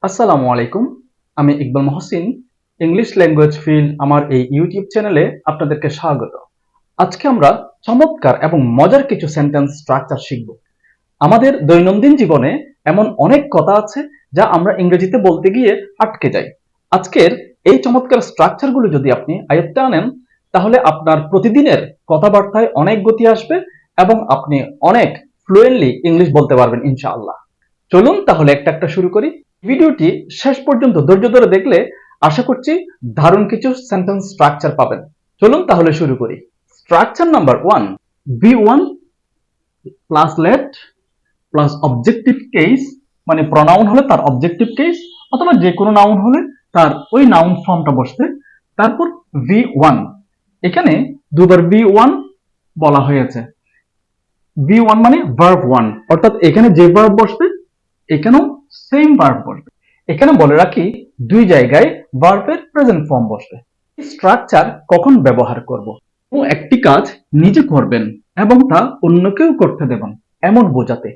আসসালামু আলাইকুম। আমি Iqbal Mohsin, English language field আমার এই ইউটিউব চ্যানেলে আপনাদেরকে স্বাগত। আজকে আমরা চমৎকার এবং মজার কিছু সেন্টেন্স স্ট্রাকচার শিখব। আমাদের দৈনন্দিন জীবনে এমন অনেক কথা আছে যা আমরা ইংরেজিতে বলতে গিয়ে আটকে যাই। আজকের এই চমৎকার স্ট্রাকচারগুলো যদি আপনি আয়ত্তে আনেন, তাহলে আপনার প্রতিদিনের কথাবার্তায় অনেক গতি আসবে এবং আপনি অনেক ফ্লুয়েন্টলি ইংলিশ বলতে পারবেন ইনশাআল্লাহ। চলুন তাহলে একটা একটা শুরু করি। ভিডিওটি শেষ পর্যন্ত ধৈর্য ধরে দেখলে আশা করছি দারুণ কিছু সেন্টেন্স স্ট্রাকচার পাবেন। চলুন তাহলে শুরু করি। Structure number 1, B1 plus let plus objective case, মানে প্রনাউন হলে তার অবজেক্টিভ কেস অথবা যে কোনো নাউন হলে তার ওই নাউন ফর্মটা বসবে। তারপর V1, এখানে দুবার V1 বলা হয়েছে। V1 মানে ভার্ব 1, অর্থাৎ এখানে যে ভার্ব বসবে এখানেও সেম ভার্ব বসবে। এখানে বলে রাখি দুই জায়গায় ভার্বের প্রেজেন্ট ফর্ম বসবে। এই স্ট্রাকচার কখন ব্যবহার করব? কোনো একটি কাজ নিজে করবেন এবং তা অন্যকেও করতে দেবেন এমন বোঝাতে।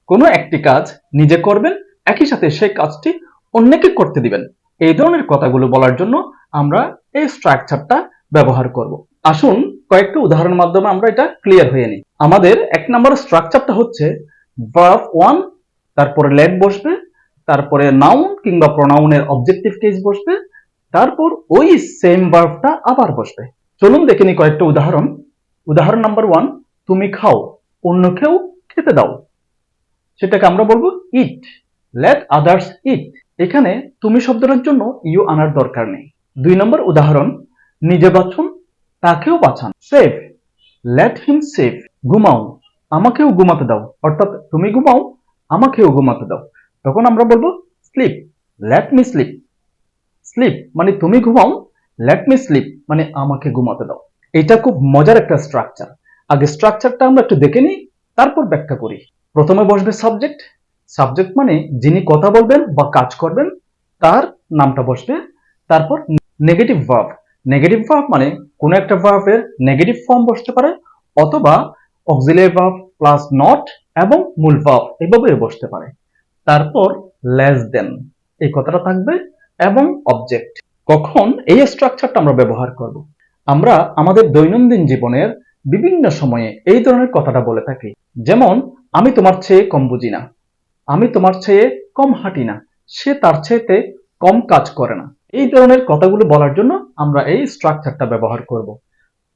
কোনো একটি কাজ নিজে করবেন, একই সাথে সেই কাজটি অন্যকে করতে দিবেন, এই ধরনের কথাগুলো বলার জন্য আমরা এই স্ট্রাকচারটা ব্যবহার করব। আসুন কয়েকটা উদাহরণের মাধ্যমে আমরা এটা ক্লিয়ার হয়ে নিই। আমাদের এক নম্বর স্ট্রাকচারটা হচ্ছে ভার্ব 1, তারপরে লেট বসবে, তারপরে নাউন কিংবা প্রোনাউনের অবজেক্টিভ কেস বসবে, তারপর ওই সেম ভার্বটা আবার বসবে। চলুন দেখে নিই কয়েকটা উদাহরণ। উদাহরণ নাম্বার 1, তুমি খাও, অন্যকেও খেতে দাও। সেটাকে আমরা বলবো ইট, লেট আদার্স ইট। এখানে তুমি শব্দটার জন্য ইউ আনার দরকার নেই। 2 নম্বর উদাহরণ, নিজে বাঁচুন, তাকেও বাঁচান। Save, let him save. ঘুমাও, আমাকেও ঘুমাতে দাও, অর্থাৎ তুমি ঘুমাও, আমাকেও ঘুমাতে দাও। তখন আমরা বলবো sleep, let me sleep. Sleep মানে তুমি ঘুমাও, লেট মি স্লিপ মানে আমাকে ঘুমাতে দাও। এটা খুব মজার একটা স্ট্রাকচার। আগে স্ট্রাকচারটা আমরা একটু দেখে নিই, তারপর ব্যাখ্যা করি। প্রথমে বসবে সাবজেক্ট। সাবজেক্ট মানে যিনি কথা বলবেন বা কাজ করবেন তার নামটা বসবে। তারপর নেগেটিভ ভার্ব। নেগেটিভ ভার্ব মানে কোনো একটা ভার্বের নেগেটিভ ফর্ম বসতে পারে অথবা অক্সিলিয়ারি ভার্ব প্লাস নট এবং মূল ভার্ব এভাবে বসতে পারে। তারপর লেস দেন এই কথাটা থাকবে এবং অবজেক্ট। কখন এই স্ট্রাকচারটা আমরা ব্যবহার করব? আমরা আমাদের দৈনন্দিন জীবনের বিভিন্ন সময়ে এই ধরনের কথাটা বলে থাকি। যেমন, আমি তোমার চেয়ে কম বুঝি না, আমি তোমার চেয়ে কম হাঁটি না, সে তার চেয়েতে কম কাজ করে না। এই ধরনের কথাগুলো বলার জন্য আমরা এই স্ট্রাকচারটা ব্যবহার করব।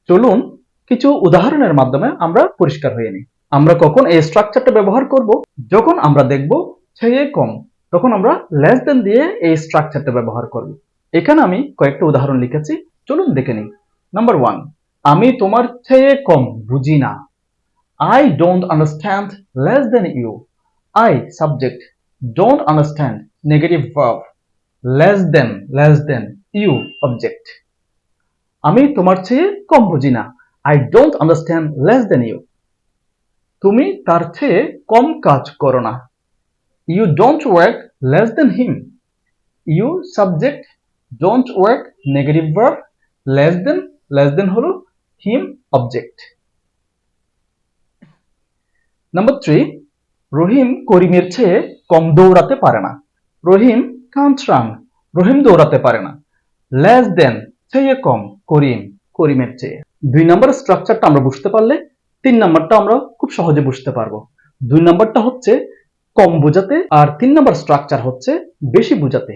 চলুন কিছু উদাহরণের মাধ্যমে আমরা পরিষ্কার হয়ে নিই। আমরা কখন এই স্ট্রাকচারটা ব্যবহার করব? যখন আমরা দেখব চেয়ে কম, তখন আমরা লেস দেন দিয়ে এই স্ট্রাকচারটা ব্যবহার করব। এখানে আমি কয়েকটা উদাহরণ লিখেছি, চলুন দেখে নিই। নাম্বার 1, আমি তোমার চেয়ে কম বুঝি না। I don't understand less than you. I subject, don't understand negative verb, less than you object. আমি তোমার চেয়ে কম বুঝি না। I don't understand less than you. তুমি তার চেয়ে কম কাজ করো না। You don't work less than him. You subject, don't work negative verb, less than হলো him object. নাম্বার 3, রহিম করিমের চেয়ে কম দৌড়াতে পারে না। রহিম can't run, রহিম দৌড়াতে পারে না। লেস দেন চেয়ে কম, করিমের চেয়ে। 2 নম্বর স্ট্রাকচারটা আমরা বুঝতে পারলে 3 নম্বরটা আমরা খুব সহজে বুঝতে পারবো। 2 নম্বরটা হচ্ছে কম বোঝাতে আর 3 নম্বর স্ট্রাকচার হচ্ছে বেশি বোঝাতে।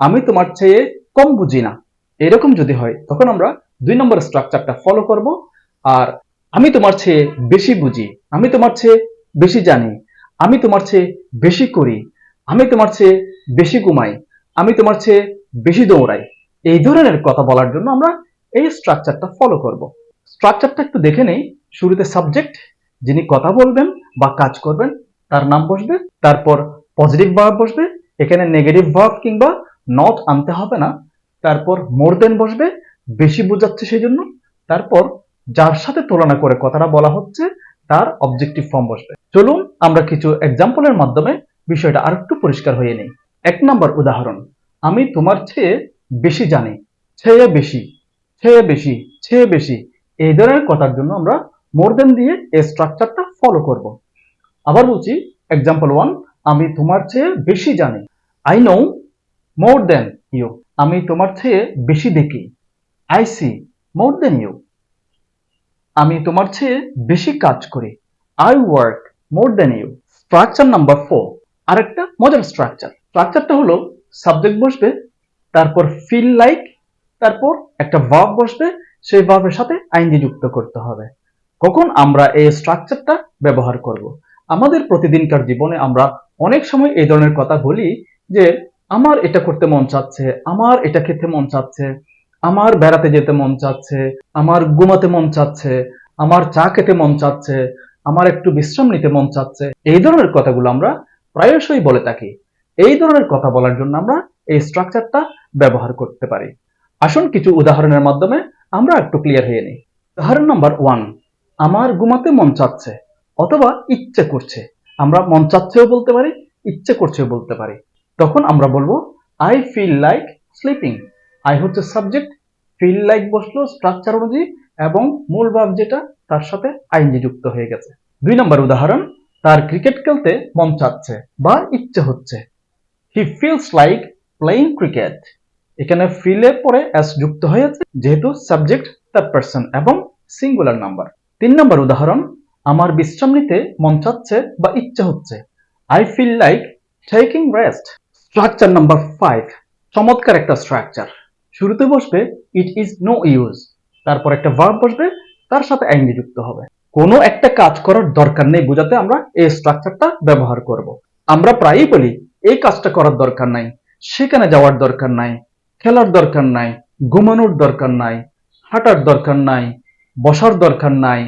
আমি তোমার চেয়ে কম বুঝি না, এরকম যদি হয় তখন আমরা 2 নম্বর স্ট্রাকচারটা ফলো করব। আর আমি তোমার চেয়ে বেশি বুঝি, আমি তোমার চেয়ে বেশি জানি, আমি তোমার চেয়ে বেশি করি, আমি তোমার চেয়ে বেশি ঘুমাই, আমি তোমার চেয়ে বেশি দৌড়াই, এই ধরনের কথা বলার জন্য আমরা এই স্ট্রাকচারটা ফলো করব। স্ট্রাকচারটা একটু দেখে নেই। শুরুতে সাবজেক্ট, যিনি কথা বলবেন বা কাজ করবেন তার নাম বসবে। তারপর পজিটিভ ভার্ব বসবে, এখানে নেগেটিভ ভার্ব কিংবা নট আনতে হবে না। তারপর মোর দেন বসবে, বেশি বোঝাচ্ছে সেই জন্য। তারপর যার সাথে তুলনা করে কথাটা বলা হচ্ছে তার অবজেক্টিভ ফর্ম বসবে। চলুন আমরা কিছু এক্সাম্পলের মাধ্যমে বিষয়টা আরেকটু পরিষ্কার হয়ে নেই। 1 নম্বর উদাহরণ, আমি তোমার চেয়ে বেশি জানি। চেয়ে বেশি, চেয়ে বেশি, চেয়ে বেশি, এই ধরনের কথার জন্য আমরা মোর দেন দিয়ে এই স্ট্রাকচারটা ফলো করব। আবার বলছি, এক্সাম্পল 1, আমি তোমার চেয়ে বেশি জানি। I know more than you, আমি তোমার চেয়ে বেশি দেখি। I see more than you, আমি তোমার চেয়ে বেশি কাজ করি। I work more than you. Structure number 4, আরেকটা মজার স্ট্রাকচার। স্ট্রাকচারটা হলো সাবজেক্ট বসবে, তারপর ফিল লাইক, তারপর একটা ভার্ব বসবে, সেই ভার্বের সাথে আইএনজি যুক্ত করতে হবে। কখন আমরা এই স্ট্রাকচারটা ব্যবহার করব? আমাদের প্রতিদিনকার জীবনে আমরা অনেক সময় এই ধরনের কথা বলি যে আমার এটা করতে মন চাচ্ছে, আমার এটা খেতে মন চাচ্ছে, আমার বেড়াতে যেতে মন চাচ্ছে, আমার ঘুমাতে মন চাচ্ছে, আমার চা খেতে মন চাচ্ছে, আমার একটু বিশ্রাম নিতে মন চাচ্ছে। এই ধরনের কথাগুলো আমরা প্রায়শই বলে থাকি। এই ধরনের কথা বলার জন্য আমরা এই স্ট্রাকচারটা ব্যবহার করতে পারি। আসুন কিছু উদাহরণের মাধ্যমে আমরা একটু ক্লিয়ার হয়ে নিই। উদাহরণ নাম্বার 1, আমার ঘুমাতে মন চাচ্ছে অথবা ইচ্ছে করছে। আমরা মন চাচ্ছেও বলতে পারি, ইচ্ছে করছেও বলতে পারি। তখন আমরা বলবো I feel like sleeping. I হচ্ছে সাবজেক্ট, ফিল লাইক বসলো স্ট্রাকচার অনুযায়ী এবং মূল ভাব যেটা তার সাথে আইএনজি যুক্ত হয়ে গেছে। 2 নম্বর উদাহরণ, তার ক্রিকেট খেলতে মন চাচ্ছে বা ইচ্ছে হচ্ছে। He feels like playing cricket. এখানে ফিলে পরে এস যুক্ত হয়েছে যেহেতু সাবজেক্ট থার্ড পারসন এবং সিঙ্গুলার নাম্বার। 3 নম্বর উদাহরণ, আমার বিশ্রাম নিতে মন চাচ্ছে বা ইচ্ছে হচ্ছে। I feel like taking rest. Structure number 5, চমৎকার একটা স্ট্রাকচার। শুরুতে বসবে ইট ইজ নো ইউজ, তারপর একটা ভার্ব বসবে, তার সাথে আইএনজি যুক্ত হবে। কোনো একটা কাজ করার দরকার নেই বোঝাতে আমরা এই স্ট্রাকচারটা ব্যবহার করব। আমরা প্রায়ই বলি এই কাজটা করার দরকার নাই, সেখানে যাওয়ার দরকার নাই, খেলার দরকার নাই, ঘুমানোর দরকার নাই, হাঁটার দরকার নাই, বসার দরকার নাই,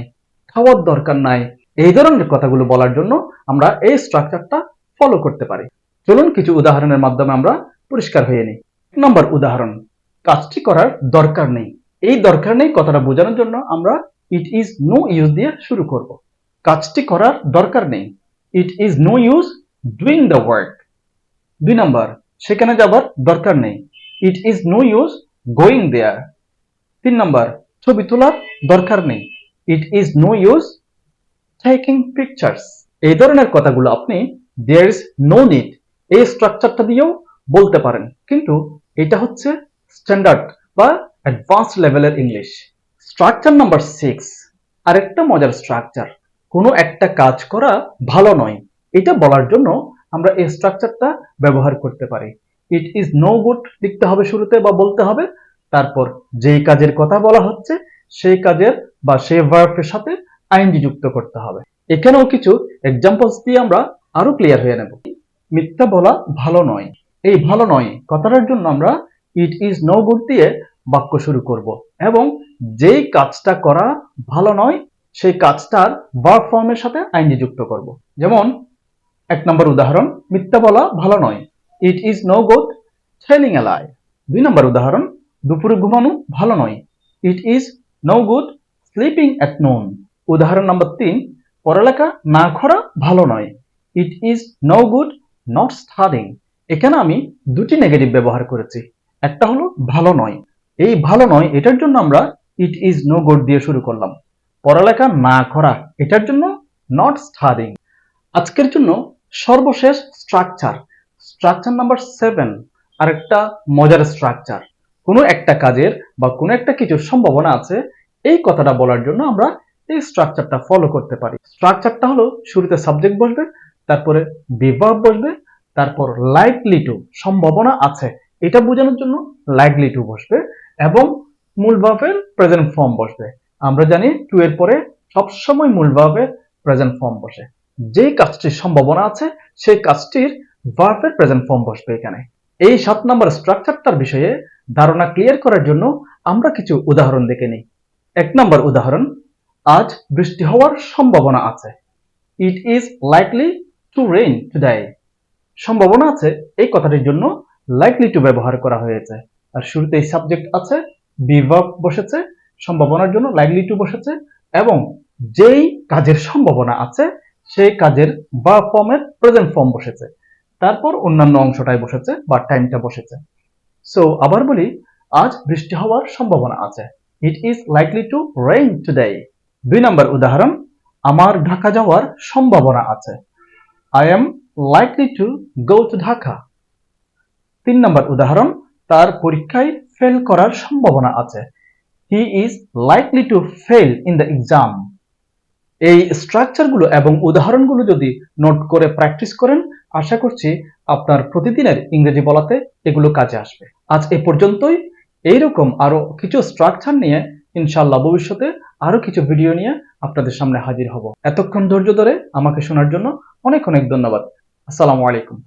খাওয়ার দরকার নাই। এই ধরনের কথাগুলো বলার জন্য আমরা এই স্ট্রাকচারটা ফলো করতে পারি। চলুন কিছু উদাহরণের মাধ্যমে আমরা পরিষ্কার হয়ে নিই। 1 নম্বর উদাহরণ, কাজটি করার দরকার নেই। এই দরকার নেই কথাটা বোঝানোর জন্য আমরা ইট ইজ নো ইউজ দিয়ে শুরু করব। কাজটি করার দরকার নেই, it is no use doing the work. 2 নম্বর, সেখানে যাবার দরকার নেই, it is no use going there. 3 নম্বর, ছবি তোলার দরকার নেই, it is no use taking pictures. এই ধরনের কথাগুলো আপনি দেয়ার ইজ নো নিড এই স্ট্রাকচারটা দিয়েও বলতে পারেন, কিন্তু এটা হচ্ছে স্ট্যান্ডার্ড বা অ্যাডভান্স লেভেলের ইংলিশ। স্ট্রাকচার নাম্বার 6, আরেকটা মজার স্ট্রাকচার। কোনো একটা কাজ করা ভালো নয় এটা বলার জন্য আমরা এই স্ট্রাকচারটা ব্যবহার করতে পারি। ইট ইজ নো গুড লিখতে হবে শুরুতে বা বলতে হবে, তারপর যেই কাজের কথা বলা হচ্ছে সেই কাজের বা সেই ভার্বের সাথে আইএনজি যুক্ত করতে হবে। এখানেও কিছু এক্সাম্পলস দিয়ে আমরা আরো ক্লিয়ার হয়ে নেব। মিথ্যা বলা ভালো নয়, এই ভালো নয় কথাটার জন্য আমরা ইট ইজ নো গুড দিয়ে বাক্য শুরু করব এবং যেই কাজটা করা ভালো নয় সেই কাজটার ভার্ব ফর্মের সাথে আইএনজি যুক্ত করব। যেমন 1 নম্বর উদাহরণ, মিথ্যা বলা ভালো নয়, it is no good telling a lie. 2 নম্বর উদাহরণ, দুপুরে ঘুমানো ভালো নয়, it is no good sleeping at noon. উদাহরণ নাম্বার 3, পড়ালেখা না করা ভালো নয়, it is no good not studying. এখানে আমি দুটি নেগেটিভ ব্যবহার করেছি, একটা হলো ভালো নয়। এই ভালো নয় এটার জন্য আমরা ইট ইজ নো গুড দিয়ে শুরু করলাম। পড়ালেখা না করা এটার জন্য নট স্টাডিং। আজকের জন্য সর্বশেষ স্ট্রাকচার, স্ট্রাকচার নাম্বার 7, আরেকটা মজার স্ট্রাকচার। কোনো একটা কাজের বা কোনো একটা কিছুর সম্ভাবনা আছে এই কথাটা বলার জন্য আমরা এই স্ট্রাকচারটা ফলো করতে পারি। স্ট্রাকচারটা হলো শুরুতে সাবজেক্ট বসবে, তারপরে ভার্ব বসবে, তারপর লাইকলি টু সম্ভাবনা আছে এটা বোঝানোর জন্য লাইকলি টু বসবে এবং মূল ভার্বের প্রেজেন্ট ফর্ম বসবে। আমরা জানি টু এর পরে সবসময় মূল ভার্বের প্রেজেন্ট ফর্ম বসে। যে কাজটির সম্ভাবনা আছে সেই কাজটির ভার্বের প্রেজেন্ট ফর্ম বসবে এখানে। এই 7 নম্বর স্ট্রাকচারটার বিষয়ে ধারণা ক্লিয়ার করার জন্য আমরা কিছু উদাহরণ দেখে নিই। 1 নম্বর উদাহরণ, আজ বৃষ্টি হওয়ার সম্ভাবনা আছে, it is likely to rain today. সম্ভাবনা আছে এই কথাটির জন্য লাইকলি টু ব্যবহার করা হয়েছে, আর শুরুতেই সাবজেক্ট আছে, ভার্ব বসেছে, সম্ভাবনার জন্য লাইকলি টু বসেছে এবং যেই কাজের সম্ভাবনা আছে সেই কাজের ভার্ব ফর্মের প্রেজেন্ট ফর্ম বসেছে, তারপর অন্যান্য অংশটাই বসেছে বা টাইমটা বসেছে। সো আবার বলি, আজ বৃষ্টি হওয়ার সম্ভাবনা আছে, it is likely to rain today. 2 নম্বর উদাহরণ, আমার ঢাকা যাওয়ার সম্ভাবনা আছে, I am likely to go to Dhaka. 3 নম্বর উদাহরণ, তার পরীক্ষায় ফেল করার সম্ভাবনা আছে। He is likely to fail in the exam. এই স্ট্রাকচারগুলো এবং উদাহরণগুলো যদি নোট করে প্র্যাকটিস করেন, আশা করছি আপনার প্রতিদিনের ইংরেজি বলাতে এগুলো কাজে আসবে। আজ এ পর্যন্তই। এইরকম আরো কিছু স্ট্রাকচার নিয়ে ইনশাআল্লাহ ভবিষ্যতে আরো কিছু ভিডিও নিয়ে আপনাদের সামনে হাজির হব। এতক্ষণ ধৈর্য ধরে আমাকে শোনার জন্য অনেক অনেক ধন্যবাদ। আসসালামু আলাইকুম।